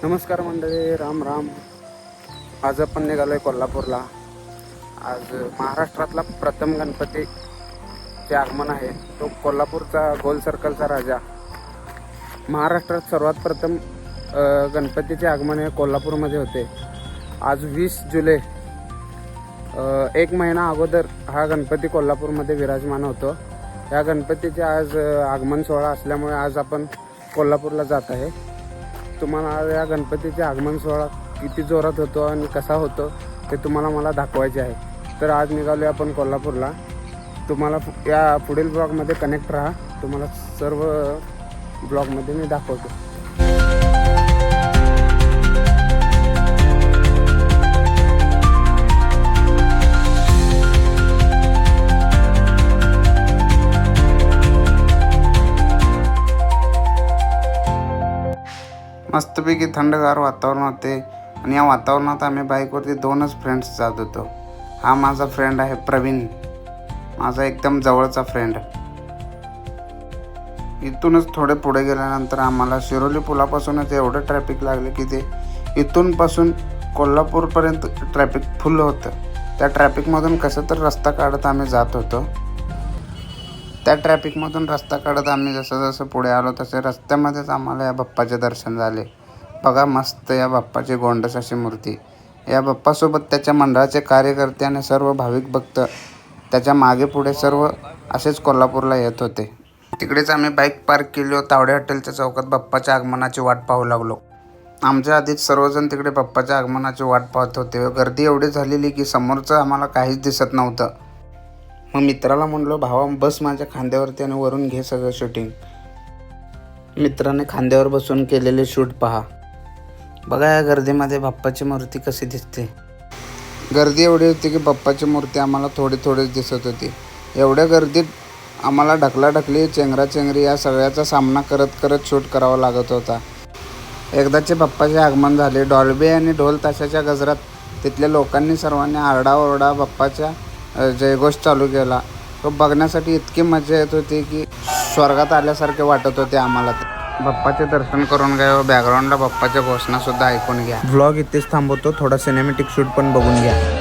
नमस्कार मंडळी, राम राम. आज आपण निघालोय कोल्हापूरला. आज महाराष्ट्रातला प्रथम गणपतीचे आगमन आहे. तो कोल्हापूरचा गोल सर्कलचा राजा. महाराष्ट्रात सर्वात प्रथम गणपतीचे आगमन हे कोल्हापूरमध्ये होते. आज 20 जुलै, एक महिना अगोदर हा गणपती कोल्हापूरमध्ये विराजमान होतो. या गणपतीचे आज आगमन सोहळा असल्यामुळे आज आपण कोल्हापूरला जात आहे. तुम्हाला या गणपतीचे आगमन सोहळा किती जोरात होतो आणि कसा होतो ते तुम्हाला मला दाखवायचे आहे. तर आज निघालो आपण कोल्हापूरला. तुम्हाला या पुढील ब्लॉगमध्ये कनेक्ट राहा. तुम्हाला सर्व ब्लॉगमध्ये मी दाखवतो. मस्तपैकी थंडगार वातावरण होते आणि या वातावरणात आम्ही बाईकवरती 2च फ्रेंड्स जात होतो. हा माझा फ्रेंड आहे प्रवीण, माझा एकदम जवळचा फ्रेंड. इथूनच थोडे पुढे गेल्यानंतर आम्हाला शिरोली पुलापासूनच एवढं ट्रॅफिक लागलं की ते इथूनपासून कोल्हापूरपर्यंत ट्रॅफिक फुल होतं. त्या ट्रॅफिकमधून कसं तर रस्ता काढत आम्ही जात होतो. त्या ट्रॅफिकमधून रस्ता काढत आम्ही जसं पुढे आलो तसे रस्त्यामध्येच आम्हाला या बाप्पाचे दर्शन झाले. बघा, मस्त या बाप्पाची गोंडस अशी मूर्ती. या बाप्पासोबत त्याच्या मंडळाचे कार्यकर्ते आणि सर्व भाविक भक्त त्याच्या मागे पुढे सर्व असेच कोल्हापूरला येत होते. तिकडेच आम्ही बाईक पार्क केली व तावडे हॉटेलच्या चौकात बाप्पाच्या आगमनाची वाट पाहू लागलो. आमच्या आधीच सर्वजण तिकडे बाप्पाच्या आगमनाची वाट पाहत होते. गर्दी एवढी झालेली की समोरचं आम्हाला काहीच दिसत नव्हतं. मग मित्राला म्हणलो, भावा बस माझ्या खांद्यावरती आणि वरून घे सगळं शूटिंग. मित्राने खांद्यावर बसून केलेले शूट पहा. बघा या गर्दीमध्ये बाप्पाची मूर्ती कशी दिसते. गर्दी एवढी होती की बाप्पाची मूर्ती आम्हाला थोडीच दिसत होती. एवढ्या गर्दीत आम्हाला ढकलाढकली, चेंगराचेंगरी या सगळ्याचा सामना करत शूट करावा लागत होता. एकदाचे बाप्पाचे आगमन झाले. डॉल्बी आणि ढोल ताशाच्या गजरात तिथल्या लोकांनी सर्वांनी आरडाओरडा बाप्पाच्या जयघोष चालू केला. तो बघण्यासाठी इतकी मजा येत होती की स्वर्गात आल्यासारखे वाटत होते आम्हाला. बाप्पाचे दर्शन करून घ्या व बॅकग्राऊंडला बाप्पाच्या घोषणासुद्धा ऐकून घ्या. व्लॉग इथेच थांबवतो. थोडा सिनेमॅटिक शूट पण बघून घ्या.